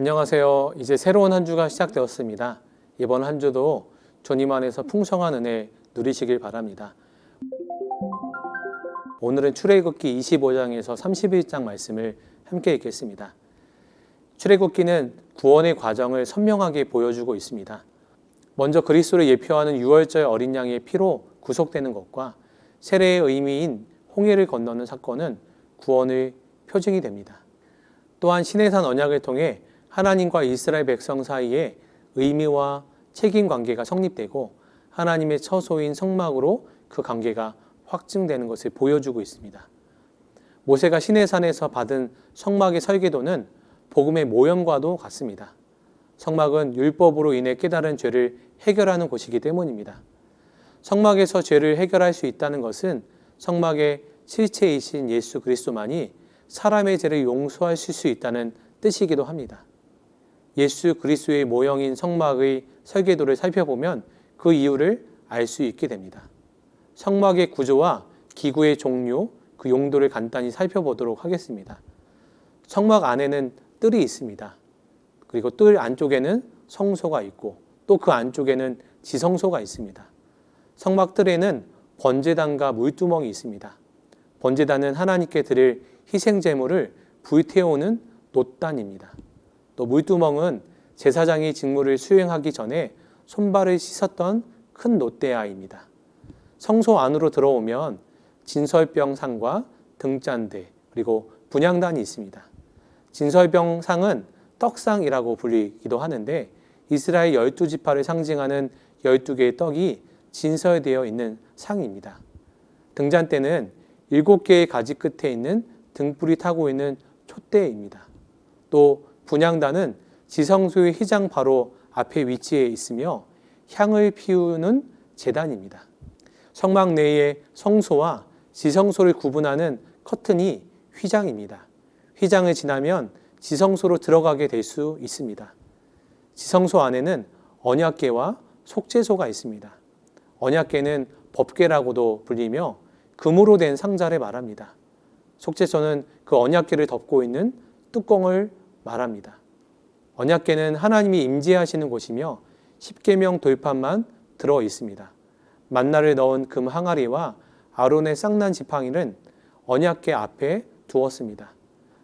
안녕하세요. 이제 새로운 한 주가 시작되었습니다. 이번 한 주도 주님 안에서 풍성한 은혜 누리시길 바랍니다. 오늘은 출애굽기 25장에서 31장 말씀을 함께 읽겠습니다. 출애굽기는 구원의 과정을 선명하게 보여주고 있습니다. 먼저 그리스도를 예표하는 유월절 어린 양의 피로 구속되는 것과 세례의 의미인 홍해를 건너는 사건은 구원의 표징이 됩니다. 또한 시내산 언약을 통해 하나님과 이스라엘 백성 사이에 의미와 책임 관계가 성립되고 하나님의 처소인 성막으로 그 관계가 확증되는 것을 보여주고 있습니다. 모세가 시내산에서 받은 성막의 설계도는 복음의 모형과도 같습니다. 성막은 율법으로 인해 깨달은 죄를 해결하는 곳이기 때문입니다. 성막에서 죄를 해결할 수 있다는 것은 성막의 실체이신 예수 그리스도만이 사람의 죄를 용서할 수 있다는 뜻이기도 합니다. 예수 그리스도의 모형인 성막의 설계도를 살펴보면 그 이유를 알 수 있게 됩니다. 성막의 구조와 기구의 종류, 그 용도를 간단히 살펴보도록 하겠습니다. 성막 안에는 뜰이 있습니다. 그리고 뜰 안쪽에는 성소가 있고 또 그 안쪽에는 지성소가 있습니다. 성막 뜰에는 번제단과 물두멍이 있습니다. 번제단은 하나님께 드릴 희생제물을 불태우는 놋단입니다. 또 물두멍은 제사장이 직무를 수행하기 전에 손발을 씻었던 큰 놋대야입니다. 성소 안으로 들어오면 진설병상과 등잔대 그리고 분향단이 있습니다. 진설병상은 떡상이라고 불리기도 하는데 이스라엘 12지파를 상징하는 12개의 떡이 진설되어 있는 상입니다. 등잔대는 7개의 가지 끝에 있는 등불이 타고 있는 촛대입니다. 또 분향단은 지성소의 휘장 바로 앞에 위치해 있으며 향을 피우는 제단입니다. 성막 내의 성소와 지성소를 구분하는 커튼이 휘장입니다. 휘장을 지나면 지성소로 들어가게 될 수 있습니다. 지성소 안에는 언약궤와 속죄소가 있습니다. 언약궤는 법궤라고도 불리며 금으로 된 상자를 말합니다. 속죄소는 그 언약궤를 덮고 있는 뚜껑을 말합니다. 언약궤는 하나님이 임재하시는 곳이며 십계명 돌판만 들어 있습니다. 만나를 넣은 금 항아리와 아론의 쌍난 지팡이는 언약궤 앞에 두었습니다.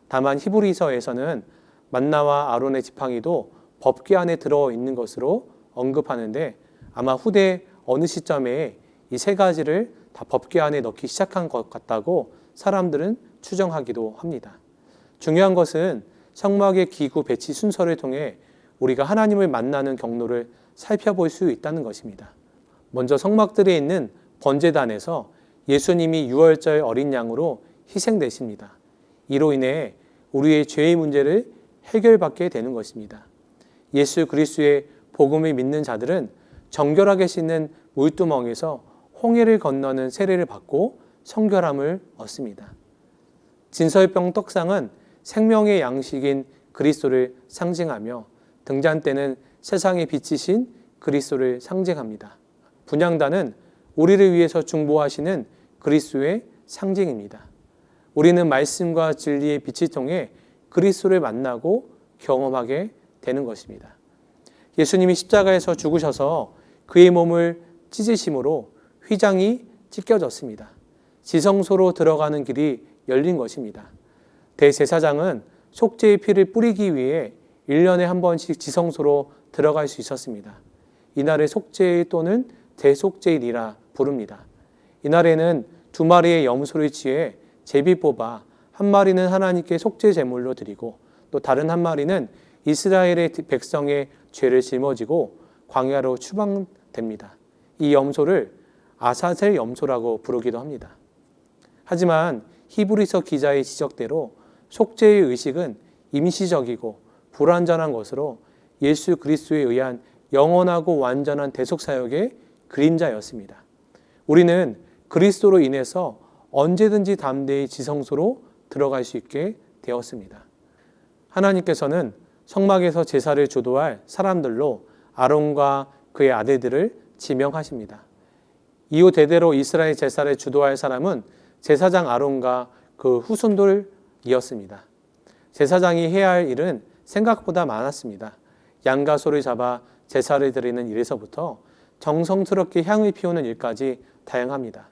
다만 히브리서에서는 만나와 아론의 지팡이도 법궤 안에 들어 있는 것으로 언급하는데 아마 후대 어느 시점에 이 세 가지를 다 법궤 안에 넣기 시작한 것 같다고 사람들은 추정하기도 합니다. 중요한 것은 성막의 기구 배치 순서를 통해 우리가 하나님을 만나는 경로를 살펴볼 수 있다는 것입니다. 먼저 성막들에 있는 번제단에서 예수님이 유월절 어린 양으로 희생되십니다. 이로 인해 우리의 죄의 문제를 해결받게 되는 것입니다. 예수 그리스도의 복음을 믿는 자들은 정결하게 씻는 물두멍에서 홍해를 건너는 세례를 받고 성결함을 얻습니다. 진설병 떡상은 생명의 양식인 그리스도를 상징하며 등잔대는 세상의 빛이신 그리스도를 상징합니다. 분향단은 우리를 위해서 중보하시는 그리스도의 상징입니다. 우리는 말씀과 진리의 빛을 통해 그리스도를 만나고 경험하게 되는 것입니다. 예수님이 십자가에서 죽으셔서 그의 몸을 찢으심으로 휘장이 찢겨졌습니다. 지성소로 들어가는 길이 열린 것입니다. 대제사장은 속죄의 피를 뿌리기 위해 1년에 한 번씩 지성소로 들어갈 수 있었습니다. 이날을 속죄일 또는 대속죄일이라 부릅니다. 이날에는 2마리의 염소를 취해 제비 뽑아 한 마리는 하나님께 속죄 제물로 드리고 또 다른 한 마리는 이스라엘의 백성의 죄를 짊어지고 광야로 추방됩니다. 이 염소를 아사셀 염소라고 부르기도 합니다. 하지만 히브리서 기자의 지적대로 속죄의 의식은 임시적이고 불완전한 것으로 예수 그리스도에 의한 영원하고 완전한 대속사역의 그림자였습니다. 우리는 그리스도로 인해서 언제든지 담대히 지성소로 들어갈 수 있게 되었습니다. 하나님께서는 성막에서 제사를 주도할 사람들로 아론과 그의 아들들을 지명하십니다. 이후 대대로 이스라엘 제사를 주도할 사람은 제사장 아론과 그 후손들이었습니다. 제사장이 해야 할 일은 생각보다 많았습니다. 양과 소를 잡아 제사를 드리는 일에서부터 정성스럽게 향을 피우는 일까지 다양합니다.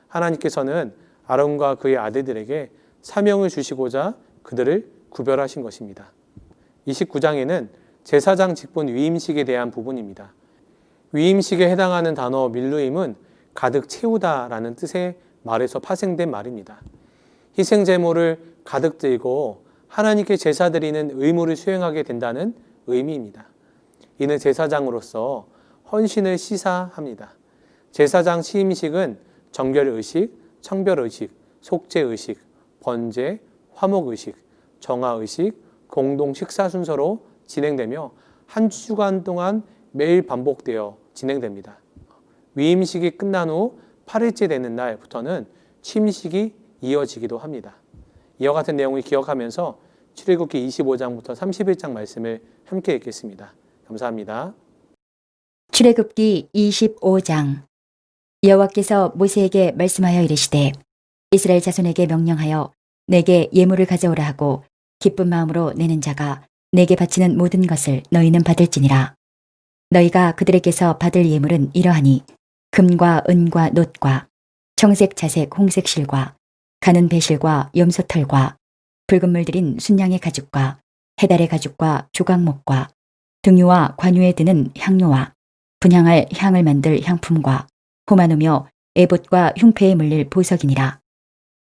하나님께서는 아론과 그의 아들들에게 사명을 주시고자 그들을 구별하신 것입니다. 29장에는 제사장 직분 위임식에 대한 부분입니다. 위임식에 해당하는 단어 밀루임은 가득 채우다라는 뜻의 말에서 파생된 말입니다. 희생 제물을 가득 들고 하나님께 제사 드리는 의무를 수행하게 된다는 의미입니다. 이는 제사장으로서 헌신을 시사합니다. 제사장 시임식은 정결의식, 청별의식, 속죄의식, 번제, 화목의식, 정화의식, 공동 식사 순서로 진행되며 한 주간 동안 매일 반복되어 진행됩니다. 위임식이 끝난 후 8일째 되는 날부터는 침식이 이어지기도 합니다. 이와 같은 내용을 기억하면서 출애굽기 25장부터 31장 말씀을 함께 읽겠습니다. 감사합니다. 출애굽기 25장. 여호와께서 모세에게 말씀하여 이르시되 이스라엘 자손에게 명령하여 내게 예물을 가져오라 하고 기쁜 마음으로 내는 자가 내게 바치는 모든 것을 너희는 받을지니라. 너희가 그들에게서 받을 예물은 이러하니 금과 은과 놋과 청색 자색 홍색 실과 가는 배실과 염소털과 붉은 물들인 순양의 가죽과 해달의 가죽과 조각목과 등유와 관유에 드는 향료와 분향할 향을 만들 향품과 호마노며 에봇과 흉패에 물릴 보석이니라.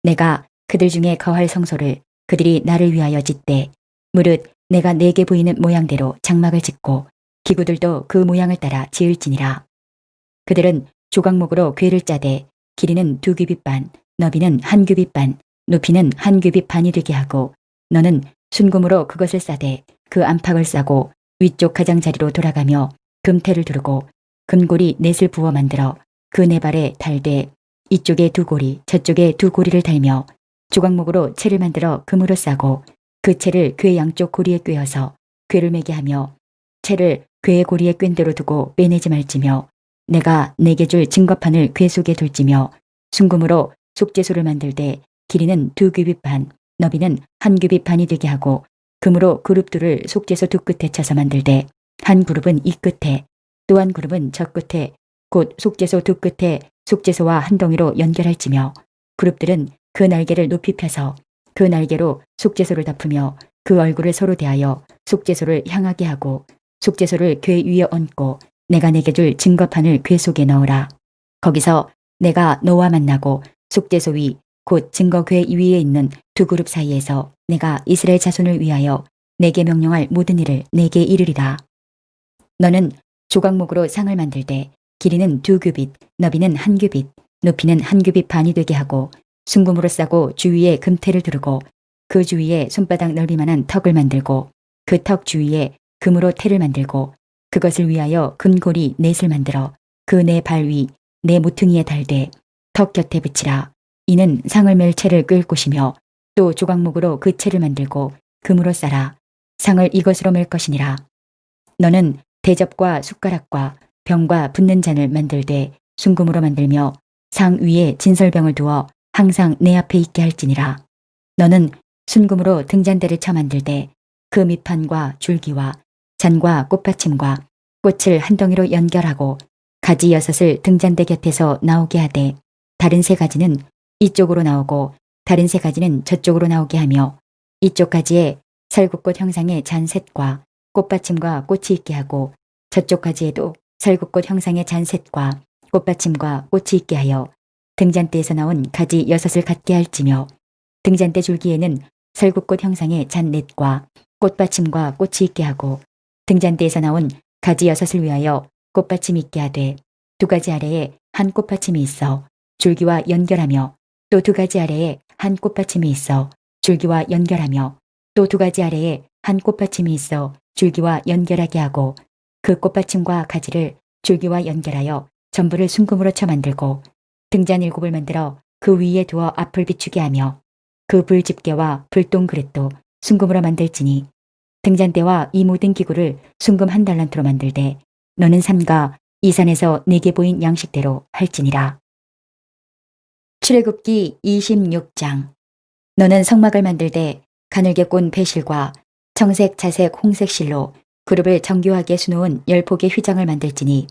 내가 그들 중에 거할 성소를 그들이 나를 위하여 짓되 무릇 내가 내게 보이는 모양대로 장막을 짓고 기구들도 그 모양을 따라 지을지니라. 그들은 조각목으로 궤를 짜되 길이는 2규빗 반, 너비는 1규빗 반, 높이는 1규빗 반이 되게 하고 너는 순금으로 그것을 싸되 그 안팎을 싸고 위쪽 가장자리로 돌아가며 금태를 두르고 금고리 넷을 부어 만들어 그 네 발에 달되 이쪽에 2고리 저쪽에 2고리를 달며 조각목으로 채를 만들어 금으로 싸고 그 채를 궤 양쪽 고리에 꿰어서 궤를 매게 하며 채를 궤의 고리에 꿰인 대로 두고 빼내지 말지며 내가 내게 줄 증거판을 궤 속에 둘지며 순금으로 속죄소를 만들되 길이는 2규빗 반, 너비는 1규빗 반이 되게 하고 금으로 그룹들을 속죄소 두 끝에 쳐서 만들되 한 그룹은 이 끝에 또 한 그룹은 저 끝에 곧 속죄소 두 끝에 속죄소와 한 덩이로 연결할지며 그룹들은 그 날개를 높이 펴서 그 날개로 속죄소를 덮으며 그 얼굴을 서로 대하여 속죄소를 향하게 하고 속죄소를 궤 위에 얹고 내가 내게 줄 증거판을 궤 속에 넣으라. 거기서 내가 너와 만나고 속죄소 위 곧 증거 궤 위에 있는 두 그룹 사이에서 내가 이스라엘 자손을 위하여 내게 명령할 모든 일을 내게 이르리라. 너는 조각목으로 상을 만들되 길이는 2규빗, 너비는 1규빗, 높이는 1규빗 반이 되게 하고 순금으로 싸고 주위에 금태를 두르고 그 주위에 손바닥 넓이만한 턱을 만들고 그 턱 주위에 금으로 태를 만들고 그것을 위하여 금고리 넷을 만들어 그 네 발 위 네 모퉁이에 달되 턱 곁에 붙이라. 이는 상을 맬 채를 꿰을 곳이며 또 조각목으로 그 채를 만들고 금으로 싸라. 상을 이것으로 맬 것이니라. 너는 대접과 숟가락과 병과 붓는 잔을 만들되 순금으로 만들며 상 위에 진설병을 두어 항상 내 앞에 있게 할지니라. 너는 순금으로 등잔대를 쳐 만들되 그 밑판과 줄기와 잔과 꽃받침과 꽃을 한 덩이로 연결하고 가지 6을 등잔대 곁에서 나오게 하되 다른 3가지는 이쪽으로 나오고 다른 3가지는 저쪽으로 나오게 하며 이쪽 가지에 살구꽃 형상의 잔셋과 꽃받침과 꽃이 있게 하고 저쪽 가지에도 살구꽃 형상의 잔셋과 꽃받침과 꽃이 있게 하여 등잔대에서 나온 가지 6을 갖게 할지며 등잔대 줄기에는 살구꽃 형상의 잔넷과 꽃받침과 꽃이 있게 하고 등잔대에서 나온 가지 6을 위하여 꽃받침이 있게 하되 2가지 아래에 한 꽃받침이 있어 줄기와 연결하며 또 2가지 아래에 한 꽃받침이 있어 줄기와 연결하며 또 2가지 아래에 한 꽃받침이 있어 줄기와 연결하게 하고 그 꽃받침과 가지를 줄기와 연결하여 전부를 순금으로 쳐 만들고 등잔 7을 만들어 그 위에 두어 앞을 비추게 하며 그 불집게와 불똥 그릇도 순금으로 만들지니 등잔대와 이 모든 기구를 순금 1달란트로 만들되 너는 삼가 이 산에서 내게 보인 양식대로 할지니라. 출애굽기 26장. 너는 성막을 만들되 가늘게 꼰 배실과 청색, 자색, 홍색 실로 그룹을 정교하게 수놓은 10폭의 휘장을 만들지니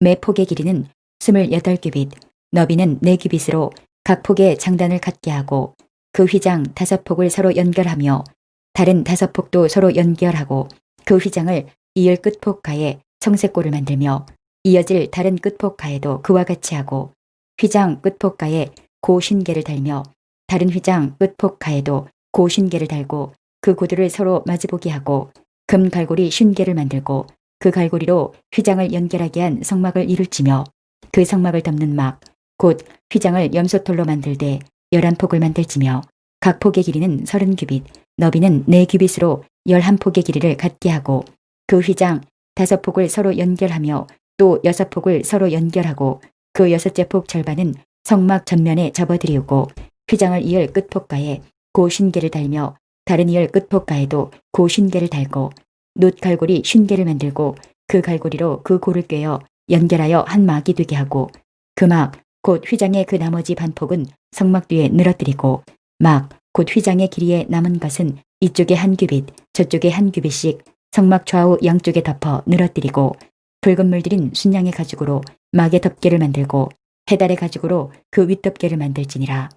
매 폭의 길이는 28규빗, 너비는 4규빗으로 각 폭에 장단을 갖게 하고 그 휘장 5폭을 서로 연결하며 다른 5폭도 서로 연결하고 그 휘장을 이을 끝폭가에 청색골을 만들며 이어질 다른 끝폭가에도 그와 같이 하고 휘장 끝폭가에 고신계를 달며 다른 휘장 끝폭가에도 고신계를 달고 그 고두를 서로 마주보게 하고 금 갈고리 50개를 만들고 그 갈고리로 휘장을 연결하게 한 성막을 이룰지며 그 성막을 덮는 막 곧 휘장을 염소털로 만들되 11폭을 만들지며 각 폭의 길이는 30규빗, 너비는 4규빗으로 11폭의 길이를 갖게 하고 그 휘장 5폭을 서로 연결하며 또 6폭을 서로 연결하고 그 6째 폭 절반은 성막 전면에 접어들이우고 휘장을 이을 끝폭가에 고신계를 달며 다른 이을 끝폭가에도 고신계를 달고 놋 갈고리 50개를 만들고 그 갈고리로 그 고를 꿰어 연결하여 한 막이 되게 하고 그 막 곧 휘장의 그 나머지 반폭은 성막 뒤에 늘어뜨리고 막 곧 휘장의 길이에 남은 것은 이쪽에 1규빗 저쪽에 1규빗씩 성막 좌우 양쪽에 덮어 늘어뜨리고 붉은 물들인 순양의 가죽으로 막의 덮개를 만들고 해달의 가죽으로 그 윗덮개를 만들지니라.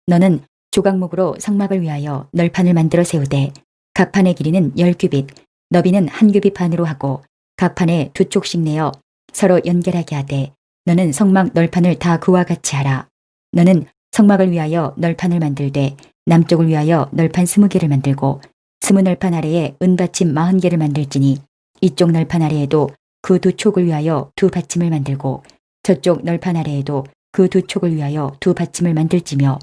너는 조각목으로 성막을 위하여 널판을 만들어 세우되 각 판의 길이는 10규빗, 너비는 1규빗 판으로 하고 각 판에 2촉씩 내어 서로 연결하게 하되 너는 성막 널판을 다 그와 같이 하라. 너는 성막을 위하여 널판을 만들되 남쪽을 위하여 널판 20개를 만들고 20널판 아래에 은받침 40개를 만들지니 이쪽 널판 아래에도 그 2촉을 위하여 2받침을 만들고 저쪽 널판 아래에도 그 2촉을 위하여 2받침을 만들지며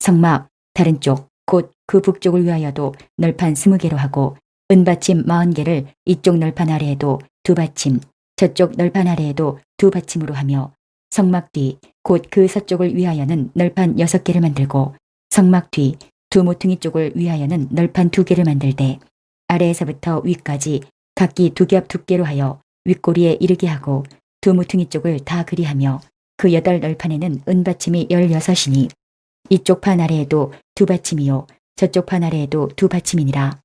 성막 다른 쪽 곧 그 북쪽을 위하여도 널판 20개로 하고 은받침 40개를 이쪽 널판 아래에도 2받침 저쪽 널판 아래에도 2받침으로 하며 성막 뒤 곧 그 서쪽을 위하여는 널판 6개를 만들고 성막 뒤 두 모퉁이 쪽을 위하여는 널판 2개를 만들되 아래에서부터 위까지 각기 2겹 두께로 하여 윗꼬리에 이르게 하고 두 모퉁이 쪽을 다 그리하며 그 8널판에는 은받침이 16이니 이쪽 판 아래에도 2받침이요 저쪽 판 아래에도 2받침이니라.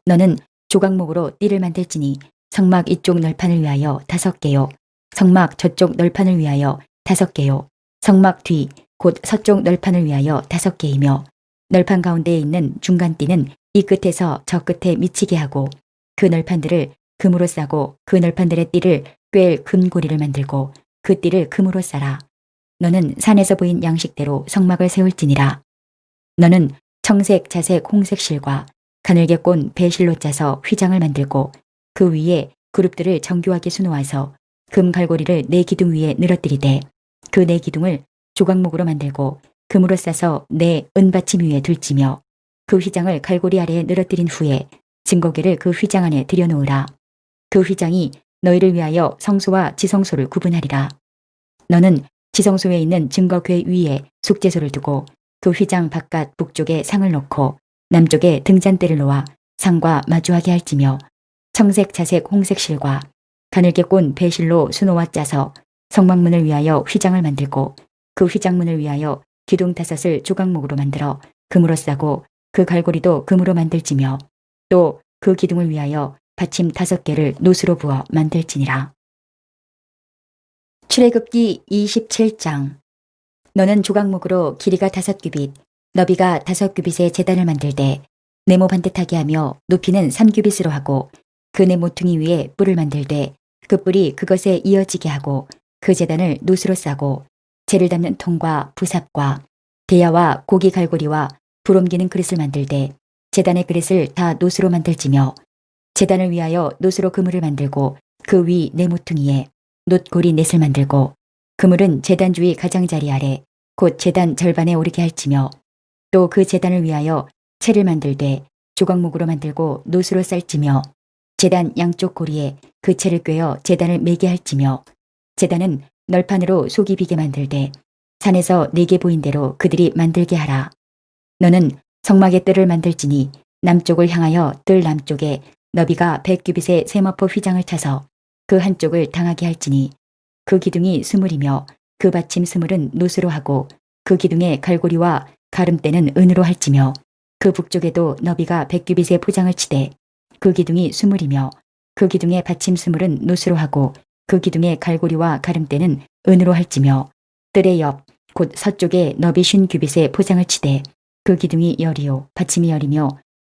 너는 조각목으로 띠를 만들지니 성막 이쪽 널판을 위하여 5개요 성막 저쪽 널판을 위하여 5개요 성막 뒤 곧 서쪽 널판을 위하여 5개이며 널판 가운데에 있는 중간띠는 이 끝에서 저 끝에 미치게 하고 그 널판들을 금으로 싸고 그 널판들의 띠를 꿰을 금고리를 만들고 그 띠를 금으로 싸라. 너는 산에서 보인 양식대로 성막을 세울지니라. 너는 청색, 자색, 홍색 실과 가늘게 꼰 배실로 짜서 휘장을 만들고 그 위에 그룹들을 정교하게 수놓아서 금 갈고리를 4기둥 위에 늘어뜨리되 그 4기둥을 조각목으로 만들고 금으로 싸서 4 은받침 위에 둘지며 그 휘장을 갈고리 아래에 늘어뜨린 후에 증거계를 그 휘장 안에 들여놓으라. 그 휘장이 너희를 위하여 성소와 지성소를 구분하리라. 너는 지성소에 있는 증거궤 위에 속죄소를 두고 그 휘장 바깥 북쪽에 상을 놓고 남쪽에 등잔대를 놓아 상과 마주하게 할지며 청색, 자색, 홍색 실과 가늘게 꼰 배실로 수놓아 짜서 성막문을 위하여 휘장을 만들고 그 휘장문을 위하여 기둥 5을 조각목으로 만들어 금으로 싸고 그 갈고리도 금으로 만들지며 또 그 기둥을 위하여 받침 5개를 놋으로 부어 만들지니라. 출애굽기 27장. 너는 조각목으로 길이가 5규빗, 너비가 5규빗의 제단을 만들되 네모 반듯하게 하며 높이는 3규빗으로 하고 그 네 모퉁이 위에 뿔을 만들되 그 뿔이 그것에 이어지게 하고 그 제단을 놋으로 싸고 재를 담는 통과 부삽과 대야와 고기 갈고리와 불 옮기는 그릇을 만들되 제단의 그릇을 다 놋으로 만들지며 제단을 위하여 놋으로 그물을 만들고 그 위 네 모퉁이에 놋고리 넷을 만들고 그물은 제단 주위 가장자리 아래 곧 제단 절반에 오르게 할지며 또 그 제단을 위하여 채를 만들되 조각목으로 만들고 놋으로 쌀지며 제단 양쪽 고리에 그 채를 꿰어 제단을 매게 할지며 제단은 널판으로 속이 비게 만들되 산에서 내게 보인 대로 그들이 만들게 하라. 너는 성막의 뜰을 만들지니 남쪽을 향하여 뜰 남쪽에 너비가 100규빗의 세마포 휘장을 차서 그 한쪽을 당하게 할지니 그 기둥이 20이며 그 받침 20은 놋으로 하고 그 기둥의 갈고리와 가름대는 은으로 할지며 그 북쪽에도 너비가 100규빗의 포장을 치되 그 기둥이 수물이며 그 기둥의 받침 수물은 노수로 하고 그 기둥의 갈고리와 가름대는 은으로 할지며 뜰의 옆 곧 서쪽에 너비 50규빗의 포장을 치되 그 기둥이 열이요 받침이 열이며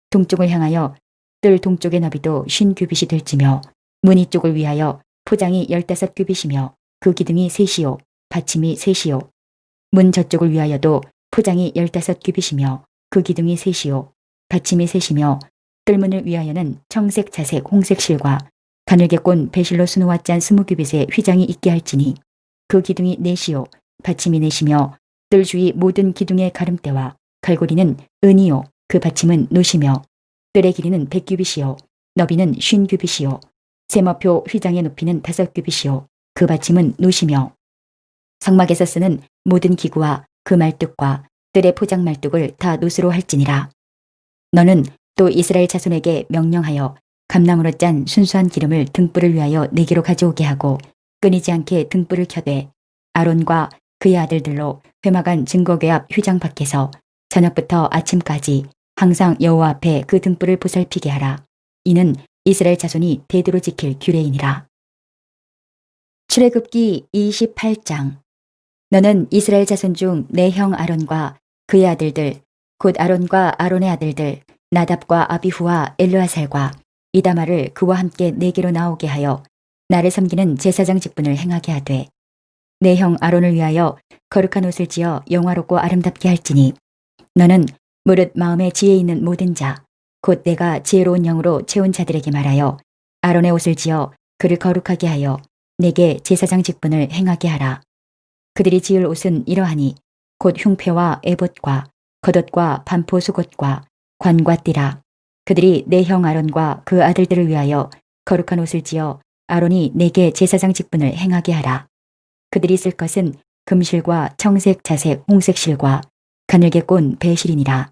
동쪽을 향하여 뜰 동쪽의 너비도 50규빗이 될지며 문이 쪽을 위하여 포장이 15규빗이며 그 기둥이 셋이요 받침이 셋이요 문 저쪽을 위하여도 포장이 15규빗이며 그 기둥이 셋이요 받침이 셋이며 뜰문을 위하여는 청색 자색 홍색 실과 가늘게 꼰 배실로 수놓아 짠 20규빗의 휘장이 있게 할지니 그 기둥이 넷이요 받침이 넷이며 뜰 주위 모든 기둥의 가름대와 갈고리는 은이요 그 받침은 노시며 뜰의 길이는 100규빗이요 너비는 50규빗이요 세마표 휘장의 높이는 5규빗이요 그 받침은 노시며 성막에서 쓰는 모든 기구와 그 말뚝과 뜰의 포장 말뚝을 다 노수로 할지니라. 너는 또 이스라엘 자손에게 명령하여 감나무로 짠 순수한 기름을 등불을 위하여 네개로 가져오게 하고 끊이지 않게 등불을 켜되 아론과 그의 아들들로 회막안 증거궤 앞 휘장 밖에서 저녁부터 아침까지 항상 여호와 앞에 그 등불을 보살피게 하라. 이는 이스라엘 자손이 대대로 지킬 규례이니라. 출애굽기 28장. 너는 이스라엘 자손 중 내 형 아론과 그의 아들들 곧 아론과 아론의 아들들 나답과 아비후와 엘르아살과 이다마를 그와 함께 네게로 나오게 하여 나를 섬기는 제사장 직분을 행하게 하되 내 형 아론을 위하여 거룩한 옷을 지어 영화롭고 아름답게 할지니 너는 무릇 마음에 지혜 있는 모든 자 곧 내가 지혜로운 영으로 채운 자들에게 말하여 아론의 옷을 지어 그를 거룩하게 하여 내게 제사장 직분을 행하게 하라. 그들이 지을 옷은 이러하니 곧 흉패와 에봇과 겉옷과 반포 속옷과 관과 띠라. 그들이 내 형 아론과 그 아들들을 위하여 거룩한 옷을 지어 아론이 내게 제사장 직분을 행하게 하라. 그들이 쓸 것은 금실과 청색, 자색, 홍색 실과 가늘게 꼰 배실이니라.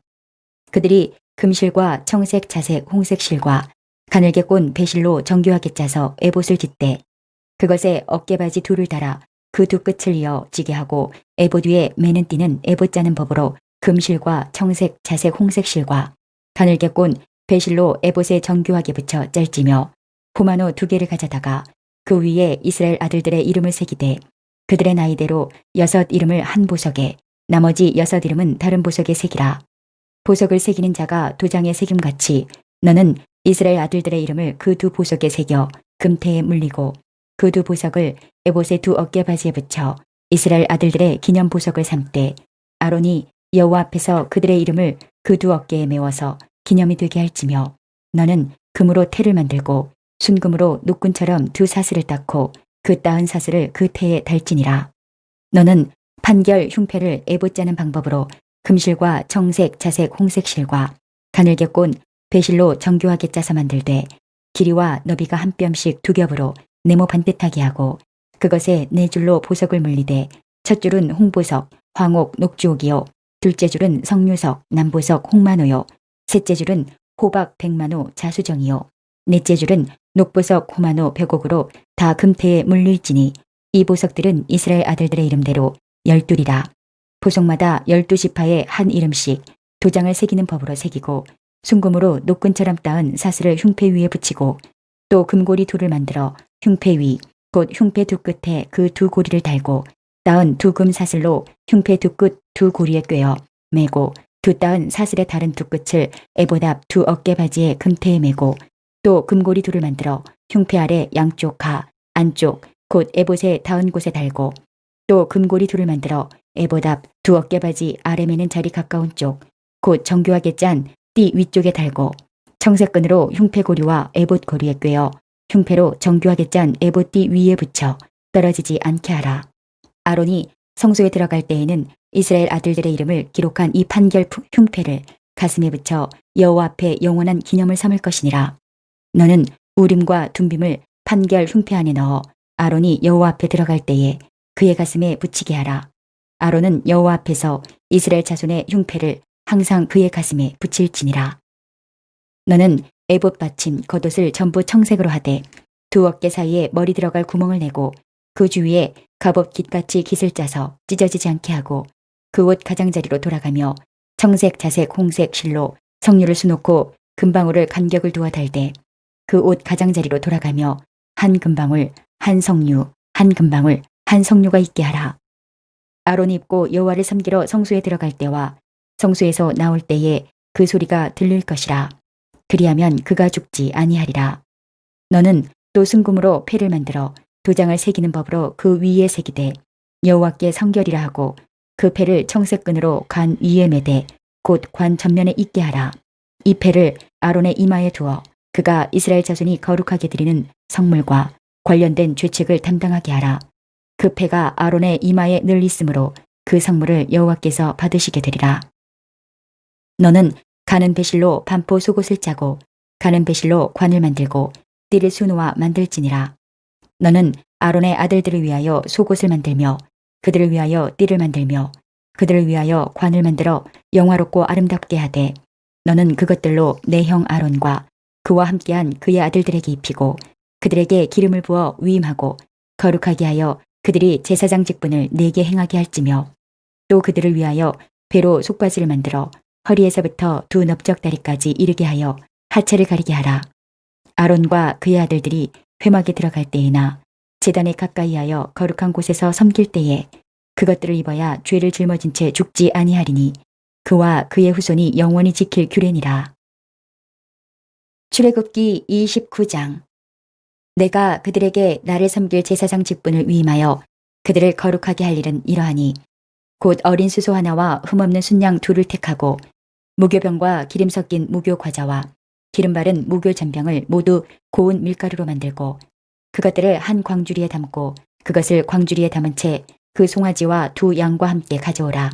그들이 금실과 청색, 자색, 홍색 실과 가늘게 꼰 배실로 정교하게 짜서 에봇을 깃대 그것에 어깨바지 둘을 달아 그 두 끝을 이어 지게 하고 에봇 위에 매는 띠는 에봇 짜는 법으로 금실과 청색, 자색, 홍색 실과 가늘게 꼰 배실로 에봇에 정교하게 붙여 짤지며 포마노 2개를 가져다가 그 위에 이스라엘 아들들의 이름을 새기되 그들의 나이대로 6 이름을 한 보석에 나머지 6 이름은 다른 보석에 새기라. 보석을 새기는 자가 도장에 새김같이 너는 이스라엘 아들들의 이름을 그 두 보석에 새겨 금태에 물리고 그 두 보석을 에봇의 두 어깨바지에 붙여 이스라엘 아들들의 기념 보석을 삼되 아론이 여호와 앞에서 그들의 이름을 그 두 어깨에 메워서 기념이 되게 할지며 너는 금으로 태를 만들고 순금으로 노끈처럼 두 사슬을 닦고 그 따은 사슬을 그 태에 달지니라. 너는 판결 흉패를 에봇 짜는 방법으로 금실과 청색, 자색, 홍색 실과 가늘게 꼰 배실로 정교하게 짜서 만들되 길이와 너비가 한 뼘씩 2겹으로 네모 반듯하게 하고 그것에 4줄로 보석을 물리되 첫 줄은 홍보석, 황옥, 녹주옥이요 둘째 줄은 석류석, 남보석, 홍만호요 셋째 줄은 호박, 백만호, 자수정이요 넷째 줄은 녹보석, 호만호, 벽옥으로 다 금태에 물릴지니 이 보석들은 이스라엘 아들들의 이름대로 12이라. 보석마다 12지파에 한 이름씩 도장을 새기는 법으로 새기고 순금으로 노끈처럼 따은 사슬을 흉패 위에 붙이고 또 금고리 둘을 만들어 흉패 위 곧 흉패 두 끝에 그 두 고리를 달고 따은 두 금 사슬로 흉패 두 끝 두 고리에 꿰어 매고 두 따은 사슬의 다른 두 끝을 에봇 앞 두 어깨바지에 금태에 매고 또 금고리 둘을 만들어 흉패 아래 양쪽 가 안쪽 곧 에봇의 닿은 곳에 달고 또 금고리 둘을 만들어 에봇 앞 두 어깨바지 아래 매는 자리 가까운 쪽 곧 정교하게 짠 띠 위쪽에 달고 청색끈으로 흉패고리와 에봇 고리에 꿰어 흉패로 정교하게 짠 에봇 띠 위에 붙여 떨어지지 않게 하라. 아론이 성소에 들어갈 때에는 이스라엘 아들들의 이름을 기록한 이 판결 흉패를 가슴에 붙여 여호와 앞에 영원한 기념을 삼을 것이니라. 너는 우림과 둠빔을 판결 흉패 안에 넣어 아론이 여호와 앞에 들어갈 때에 그의 가슴에 붙이게 하라. 아론은 여호와 앞에서 이스라엘 자손의 흉패를 항상 그의 가슴에 붙일지니라. 너는 에봇 받침 겉옷을 전부 청색으로 하되 두 어깨 사이에 머리 들어갈 구멍을 내고 그 주위에 갑옷 깃같이 깃을 짜서 찢어지지 않게 하고 그 옷 가장자리로 돌아가며 청색, 자색, 홍색 실로 석류를 수놓고 금방울을 간격을 두어 달되 그 옷 가장자리로 돌아가며 한 금방울, 한 성류, 한 금방울, 한 성류가 있게 하라. 아론이 입고 여호와를 섬기러 성소에 들어갈 때와 성소에서 나올 때에 그 소리가 들릴 것이라. 그리하면 그가 죽지 아니하리라. 너는 또 순금으로 패를 만들어 도장을 새기는 법으로 그 위에 새기되 여호와께 성결이라 하고 그 패를 청색끈으로 관 위에 매되 곧 관 전면에 있게 하라. 이 패를 아론의 이마에 두어 그가 이스라엘 자손이 거룩하게 드리는 성물과 관련된 죄책을 담당하게 하라. 그 패가 아론의 이마에 늘 있으므로 그 성물을 여호와께서 받으시게 되리라. 너는 가는 배실로 반포 속옷을 짜고 가는 배실로 관을 만들고 띠를 수놓아 만들지니라. 너는 아론의 아들들을 위하여 속옷을 만들며 그들을 위하여 띠를 만들며 그들을 위하여 관을 만들어 영화롭고 아름답게 하되 너는 그것들로 내 형 아론과 그와 함께한 그의 아들들에게 입히고 그들에게 기름을 부어 위임하고 거룩하게 하여 그들이 제사장 직분을 내게 행하게 할지며 또 그들을 위하여 배로 속바지를 만들어 허리에서부터 두 넓적다리까지 이르게 하여 하체를 가리게 하라. 아론과 그의 아들들이 회막에 들어갈 때에나 제단에 가까이 하여 거룩한 곳에서 섬길 때에 그것들을 입어야 죄를 짊어진 채 죽지 아니하리니 그와 그의 후손이 영원히 지킬 규례니라. 출애굽기 29장. 내가 그들에게 나를 섬길 제사장 직분을 위임하여 그들을 거룩하게 할 일은 이러하니 곧 어린 수소 하나와 흠없는 순양 둘을 택하고 무교병과 기름 섞인 무교 과자와 기름 바른 무교 전병을 모두 고운 밀가루로 만들고 그것들을 한 광주리에 담고 그것을 광주리에 담은 채 그 송아지와 두 양과 함께 가져오라.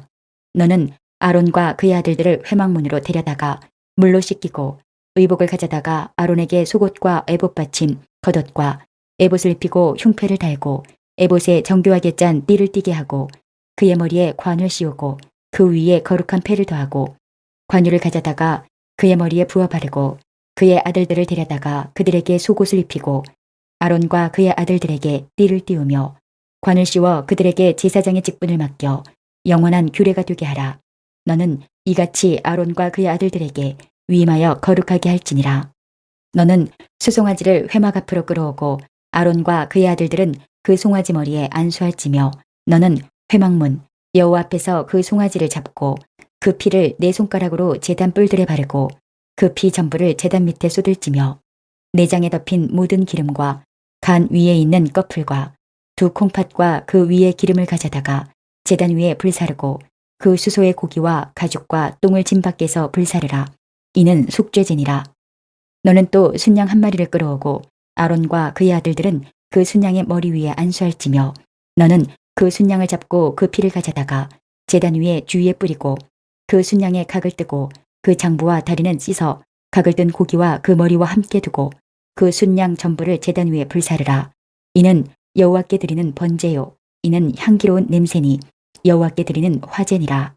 너는 아론과 그의 아들들을 회막문으로 데려다가 물로 씻기고 의복을 가져다가 아론에게 속옷과 에봇 받침 겉옷과 에봇을 입히고 흉패를 달고 에봇에 정교하게 짠 띠를 띠게 하고 그의 머리에 관을 씌우고 그 위에 거룩한 패를 더하고 관유를 가져다가 그의 머리에 부어 바르고 그의 아들들을 데려다가 그들에게 속옷을 입히고 아론과 그의 아들들에게 띠를 띠우며 관을 씌워 그들에게 제사장의 직분을 맡겨 영원한 규례가 되게 하라. 너는 이같이 아론과 그의 아들들에게 위임하여 거룩하게 할지니라. 너는 수송아지를 회막 앞으로 끌어오고 아론과 그의 아들들은 그 송아지 머리에 안수할지며 너는 회막문 여호와 앞에서 그 송아지를 잡고 그 피를 네 손가락으로 제단 뿔들에 바르고 그 피 전부를 제단 밑에 쏟을지며 내장에 덮인 모든 기름과 간 위에 있는 꺼풀과 두 콩팥과 그 위에 기름을 가져다가 제단 위에 불사르고 그 수소의 고기와 가죽과 똥을 진 밖에서 불사르라. 이는 속죄제니라. 너는 또 순양 한 마리를 끌어오고 아론과 그의 아들들은 그 순양의 머리 위에 안수할지며 너는 그 순양을 잡고 그 피를 가져다가 제단 위에 주위에 뿌리고 그 순양의 각을 뜨고 그 장부와 다리는 씻어 각을 뜬 고기와 그 머리와 함께 두고 그 순양 전부를 제단 위에 불사르라. 이는 여호와께 드리는 번제요 이는 향기로운 냄새니 여호와께 드리는 화제니라.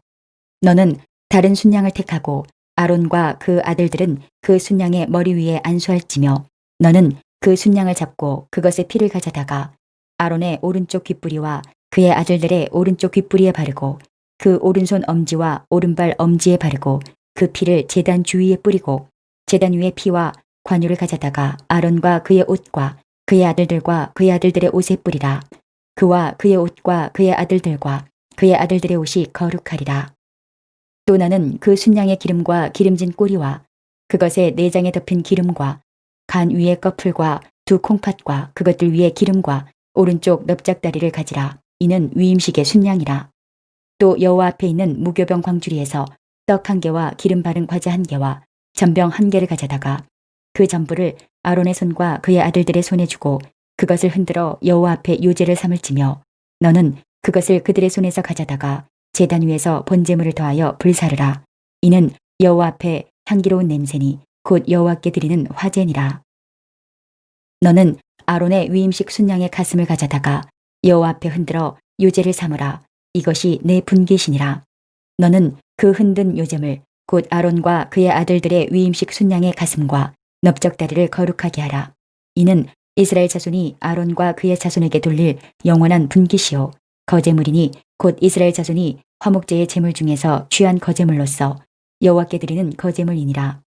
너는 다른 순양을 택하고 아론과 그 아들들은 그 순양의 머리 위에 안수할지며 너는 그 순양을 잡고 그것의 피를 가져다가 아론의 오른쪽 귓뿌리와 그의 아들들의 오른쪽 귓뿌리에 바르고 그 오른손 엄지와 오른발 엄지에 바르고 그 피를 제단 주위에 뿌리고 제단 위에 피와 관유를 가져다가 아론과 그의 옷과 그의 아들들과 그의 아들들의 옷에 뿌리라. 그와 그의 옷과 그의 아들들과 그의 아들들의 옷이 거룩하리라. 또 너는 그 순양의 기름과 기름진 꼬리와 그것의 내장에 덮인 기름과 간 위의 꺼풀과 두 콩팥과 그것들 위에 기름과 오른쪽 넓적다리를 가지라. 이는 위임식의 순양이라. 또 여호와 앞에 있는 무교병 광주리에서 떡 한 개와 기름 바른 과자 한 개와 전병 한 개를 가져다가 그 전부를 아론의 손과 그의 아들들의 손에 주고 그것을 흔들어 여호와 앞에 요제를 삼을지며 너는 그것을 그들의 손에서 가져다가 제단 위에서 번제물을 더하여 불사르라. 이는 여호와 앞에 향기로운 냄새니 곧 여호와께 드리는 화제니라. 너는 아론의 위임식 순양의 가슴을 가져다가 여호와 앞에 흔들어 요제를 삼으라. 이것이 내 분깃이니라. 너는 그 흔든 요제물 곧 아론과 그의 아들들의 위임식 순양의 가슴과 넓적다리를 거룩하게 하라. 이는 이스라엘 자손이 아론과 그의 자손에게 돌릴 영원한 분깃이요 거제물이니 곧 이스라엘 자손이 화목제의 제물 중에서 취한 거제물로서 여호와께 드리는 거제물이니라.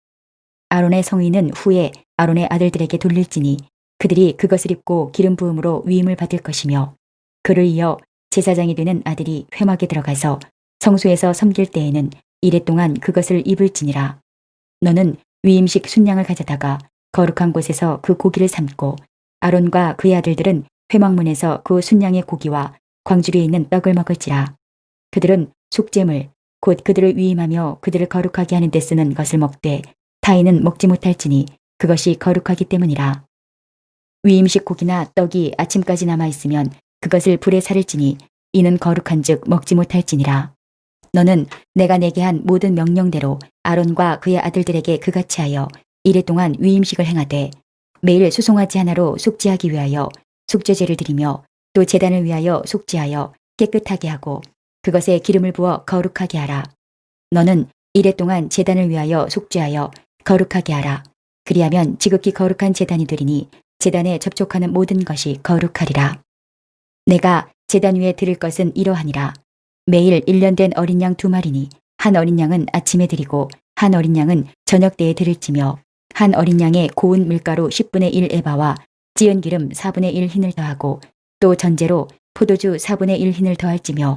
아론의 성인은 후에 아론의 아들들에게 돌릴지니 그들이 그것을 입고 기름 부음으로 위임을 받을 것이며 그를 이어 제사장이 되는 아들이 회막에 들어가서 성소에서 섬길 때에는 이레 동안 그것을 입을지니라. 너는 위임식 순양을 가져다가 거룩한 곳에서 그 고기를 삶고 아론과 그의 아들들은 회막문에서 그 순양의 고기와 광주리에 있는 떡을 먹을지라. 그들은 속죄물 곧 그들을 위임하며 그들을 거룩하게 하는 데 쓰는 것을 먹되 타인은 먹지 못할지니 그것이 거룩하기 때문이라. 위임식 고기나 떡이 아침까지 남아있으면 그것을 불에 사를지니 이는 거룩한즉 먹지 못할지니라. 너는 내가 내게 한 모든 명령대로 아론과 그의 아들들에게 그같이 하여 이레 동안 위임식을 행하되 매일 수송아지 하나로 속죄하기 위하여 속죄제를 드리며 또 제단을 위하여 속죄하여 깨끗하게 하고 그것에 기름을 부어 거룩하게 하라. 너는 이레 동안 제단을 위하여 속죄하여 거룩하게 하라. 그리하면 지극히 거룩한 제단이 되리니 제단에 접촉하는 모든 것이 거룩하리라. 내가 제단 위에 드릴 것은 이러하니라. 매일 1년 된 어린 양 2마리니 한 어린 양은 아침에 드리고 한 어린 양은 저녁 때에 드릴지며 한 어린 양에 고운 밀가루 10분의 1 에바와 찌은 기름 4분의 1 흰을 더하고 또 전제로 포도주 4분의 1 흰을 더할지며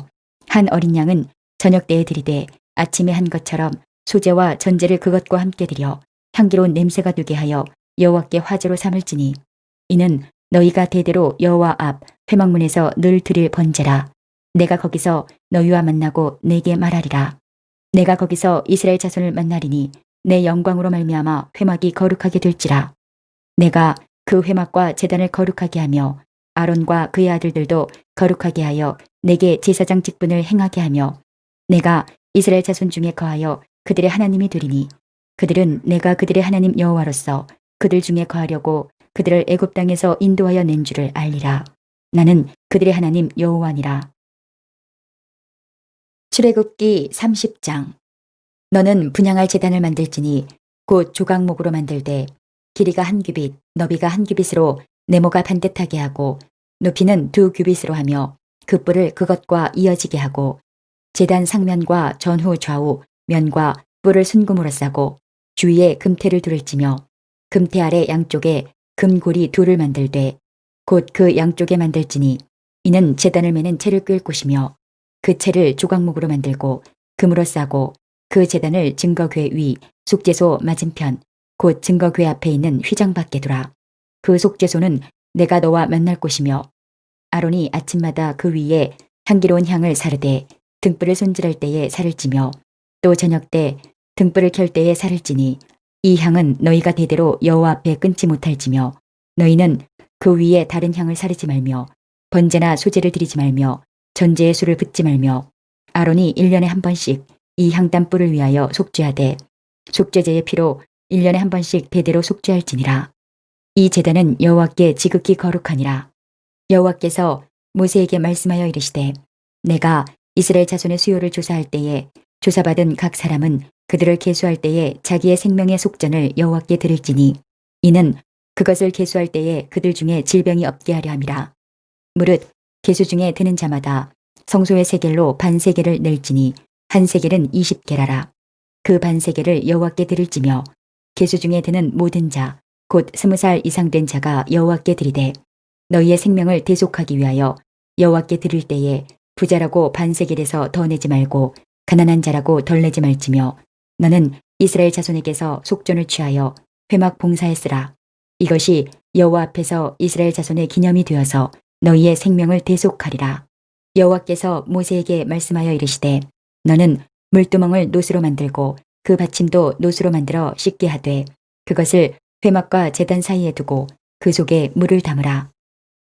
한 어린 양은 저녁 때에 드리되 아침에 한 것처럼 소제와 전제를 그것과 함께 드려 향기로운 냄새가 되게 하여 여호와께 화제로 삼을지니 이는 너희가 대대로 여호와 앞 회막문에서 늘 드릴 번제라. 내가 거기서 너희와 만나고 내게 말하리라. 내가 거기서 이스라엘 자손을 만나리니 내 영광으로 말미암아 회막이 거룩하게 될지라. 내가 그 회막과 제단을 거룩하게 하며 아론과 그의 아들들도 거룩하게 하여 내게 제사장 직분을 행하게 하며 내가 이스라엘 자손 중에 거하여 그들의 하나님이 되리니 그들은 내가 그들의 하나님 여호와로서 그들 중에 거하려고 그들을 애굽 땅에서 인도하여 낸 줄을 알리라. 나는 그들의 하나님 여호와니라. 출애굽기 30장. 너는 분향할 제단을 만들지니 곧 조각목으로 만들되 길이가 1규빗 너비가 1규빗으로 네모가 반듯하게 하고 높이는 2규빗으로 하며 그 뿔을 그것과 이어지게 하고 제단 상면과 전후 좌우 면과 뿔을 순금으로 싸고 주위에 금태를 두를지며 금태 아래 양쪽에 금고리 2를 만들되 곧 그 양쪽에 만들지니 이는 제단을 매는 채를 꿰을 곳이며 그 채를 조각목으로 만들고 금으로 싸고 그 제단을 증거궤 위 속죄소 맞은편 곧 증거궤 앞에 있는 휘장 밖에 두라. 그 속죄소는 내가 너와 만날 곳이며 아론이 아침마다 그 위에 향기로운 향을 사르되 등불을 손질할 때에 사를지며 또 저녁 때 등불을 켤 때에 사를지니 이 향은 너희가 대대로 여호와 앞에 끊지 못할지며 너희는 그 위에 다른 향을 사르지 말며 번제나 소제를 드리지 말며 전제의 술을 붓지 말며 아론이 1년에 한 번씩 이 향단불을 위하여 속죄하되 속죄제의 피로 1년에 한 번씩 대대로 속죄할지니라. 이 제단은 여호와께 지극히 거룩하니라. 여호와께서 모세에게 말씀하여 이르시되 내가 이스라엘 자손의 수요를 조사할 때에 조사받은 각 사람은 그들을 계수할 때에 자기의 생명의 속전을 여호와께 드릴지니 이는 그것을 계수할 때에 그들 중에 질병이 없게 하려 함이라. 무릇 계수 중에 드는 자마다 성소의 세겔로 반세겔을 낼지니 한 세겔은 20게라라. 그 반세겔을 여호와께 드릴지며 계수 중에 드는 모든 자 곧 20살 이상 된 자가 여호와께 드리되 너희의 생명을 대속하기 위하여 여호와께 드릴 때에 부자라고 반세겔에서 더 내지 말고 가난한 자라고 덜 내지 말지며 너는 이스라엘 자손에게서 속전을 취하여 회막 봉사에 쓰라. 이것이 여호와 앞에서 이스라엘 자손의 기념이 되어서 너희의 생명을 대속하리라. 여호와께서 모세에게 말씀하여 이르시되 너는 물두멍을 노수로 만들고 그 받침도 노수로 만들어 씻게 하되 그것을 회막과 제단 사이에 두고 그 속에 물을 담으라.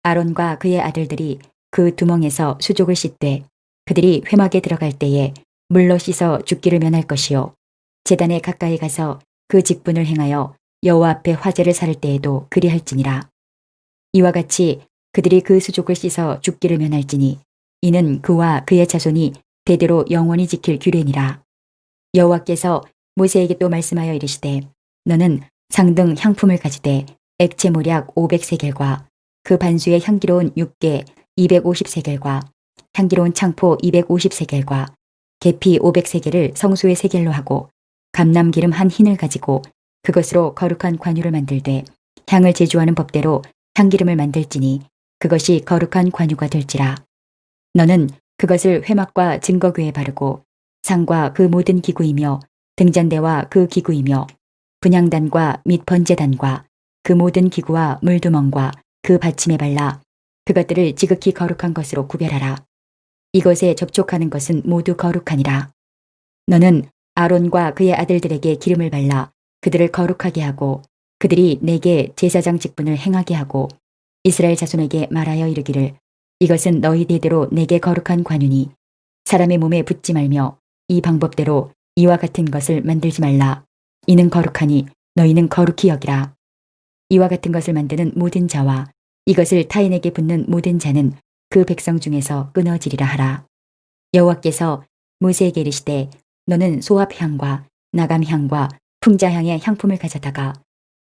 아론과 그의 아들들이 그 두멍에서 수족을 씻되 그들이 회막에 들어갈 때에 물로 씻어 죽기를 면할 것이요 제단에 가까이 가서 그 직분을 행하여 여호와 앞에 화제를 사를 때에도 그리할지니라. 이와 같이 그들이 그 수족을 씻어 죽기를 면할지니 이는 그와 그의 자손이 대대로 영원히 지킬 규례니라. 여호와께서 모세에게 또 말씀하여 이르시되 너는 상등 향품을 가지되 액체 모략 500세겔과 그 반수의 향기로운 육개 250세겔과 향기로운 창포 250세겔과 계피 500세겔을 성소의 세겔로 하고 감람기름 한 흰을 가지고 그것으로 거룩한 관유를 만들되 향을 제조하는 법대로 향기름을 만들지니 그것이 거룩한 관유가 될지라. 너는 그것을 회막과 증거궤에 바르고 상과 그 모든 기구이며 등잔대와 그 기구이며 분향단과 및 번제단과 그 모든 기구와 물두멍과 그 받침에 발라 그것들을 지극히 거룩한 것으로 구별하라. 이것에 접촉하는 것은 모두 거룩하니라. 너는 아론과 그의 아들들에게 기름을 발라 그들을 거룩하게 하고 그들이 내게 제사장 직분을 행하게 하고 이스라엘 자손에게 말하여 이르기를 이것은 너희 대대로 내게 거룩한 관유니 사람의 몸에 붙지 말며 이 방법대로 이와 같은 것을 만들지 말라. 이는 거룩하니 너희는 거룩히 여기라. 이와 같은 것을 만드는 모든 자와 이것을 타인에게 붓는 모든 자는 그 백성 중에서 끊어지리라 하라. 여호와께서 모세에게 이르시되 너는 소합향과 나감향과 풍자향의 향품을 가져다가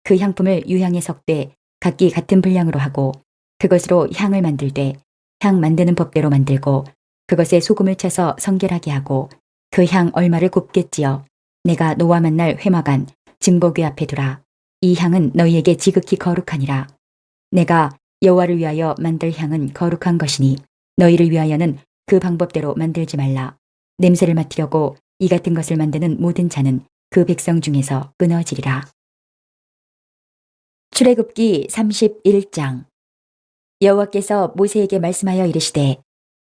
그 향품을 유향에 섞되 각기 같은 분량으로 하고 그것으로 향을 만들되 향 만드는 법대로 만들고 그것에 소금을 쳐서 성결하게 하고 그 향 얼마를 곱게 찌어 내가 너와 만날 회막안 증거궤 앞에 두라. 이 향은 너희에게 지극히 거룩하니라. 내가 여호와를 위하여 만들 향은 거룩한 것이니 너희를 위하여는 그 방법대로 만들지 말라. 냄새를 맡으려고 이 같은 것을 만드는 모든 자는 그 백성 중에서 끊어지리라. 출애굽기 31장. 여호와께서 모세에게 말씀하여 이르시되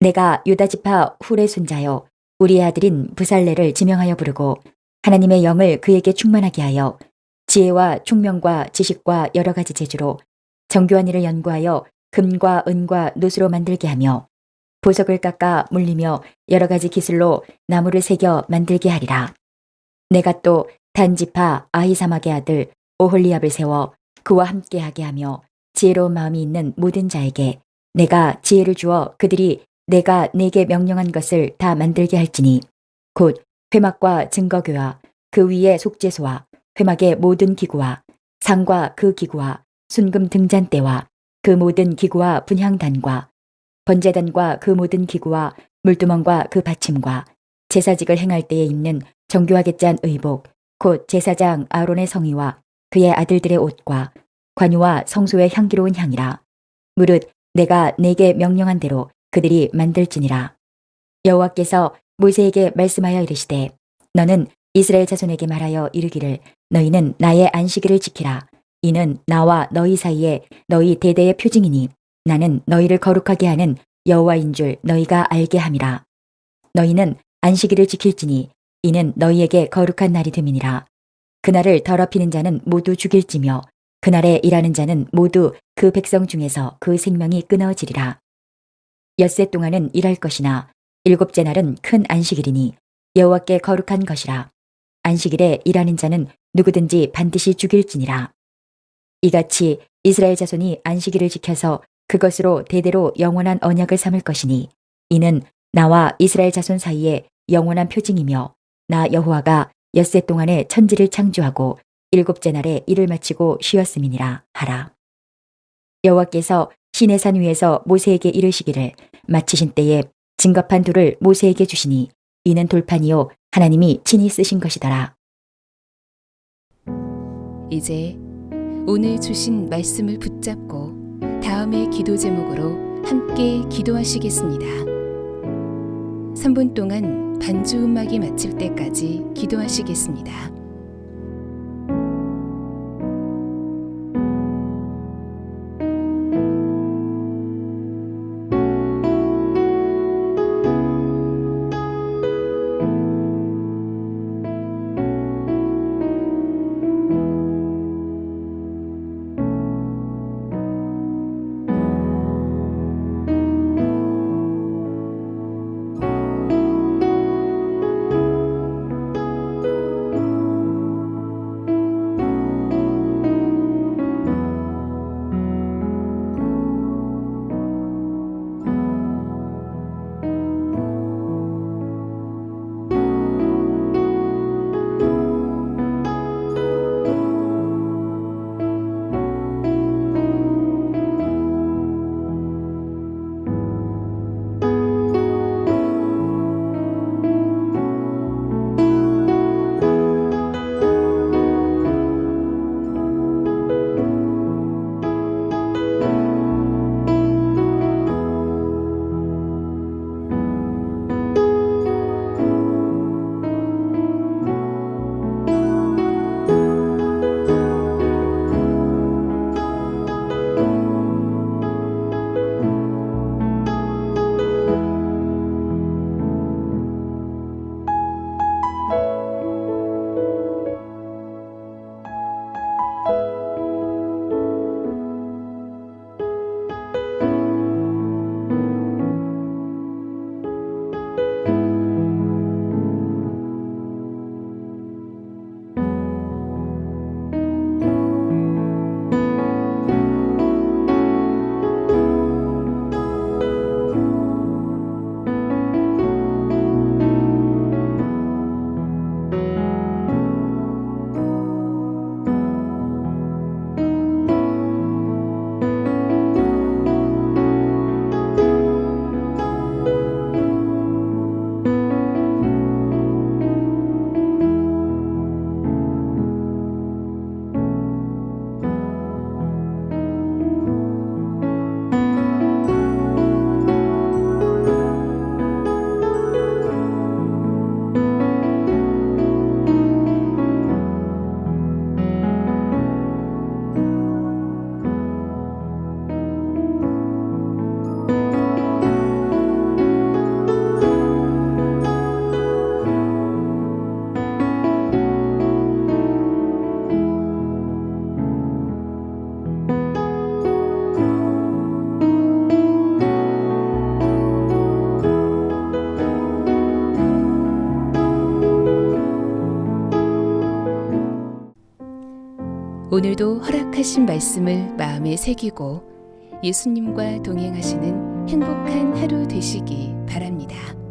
내가 유다 지파 훌의 손자요 우리의 아들인 부살레를 지명하여 부르고 하나님의 영을 그에게 충만하게 하여 지혜와 총명과 지식과 여러 가지 재주로 정교한 일을 연구하여 금과 은과 노수로 만들게 하며 보석을 깎아 물리며 여러 가지 기술로 나무를 새겨 만들게 하리라. 내가 또 단 지파 아히사막의 아들 오홀리압을 세워 그와 함께하게 하며 지혜로운 마음이 있는 모든 자에게 내가 지혜를 주어 그들이 내가 내게 명령한 것을 다 만들게 할지니 곧 회막과 증거궤와 그 위에 속죄소와 회막의 모든 기구와 상과 그 기구와 순금 등잔대와 그 모든 기구와 분향단과 번제단과 그 모든 기구와 물두멍과 그 받침과 제사직을 행할 때에 입는 정교하게 짠 의복 곧 제사장 아론의 성의와 그의 아들들의 옷과 관유와 성소의 향기로운 향이라. 무릇 내가 내게 명령한 대로 그들이 만들지니라. 여호와께서 모세에게 말씀하여 이르시되 너는 이스라엘 자손에게 말하여 이르기를 너희는 나의 안식일을 지키라. 이는 나와 너희 사이에 너희 대대의 표징이니 나는 너희를 거룩하게 하는 여호와인 줄 너희가 알게 함이라. 너희는 안식일을 지킬지니 이는 너희에게 거룩한 날이 됨이니라. 그날을 더럽히는 자는 모두 죽일지며 그날에 일하는 자는 모두 그 백성 중에서 그 생명이 끊어지리라. 엿새 동안은 일할 것이나 일곱째 날은 큰 안식일이니 여호와께 거룩한 것이라. 안식일에 일하는 자는 누구든지 반드시 죽일지니라. 이같이 이스라엘 자손이 안식일을 지켜서 그것으로 대대로 영원한 언약을 삼을 것이니 이는 나와 이스라엘 자손 사이에 영원한 표징이며 나 여호와가 엿새 동안에 천지를 창조하고 일곱째 날에 일을 마치고 쉬었음이니라 하라. 여호와께서 시내산 위에서 모세에게 이르시기를 마치신 때에 증거판 둘을 모세에게 주시니 이는 돌판이요 하나님이 친히 쓰신 것이더라. 이제 오늘 주신 말씀을 붙잡고 다음의 기도 제목으로 함께 기도하시겠습니다. 3분 동안 반주 음악이 마칠 때까지 기도하시겠습니다. 오늘도 허락하신 말씀을 마음에 새기고 예수님과 동행하시는 행복한 하루 되시기 바랍니다.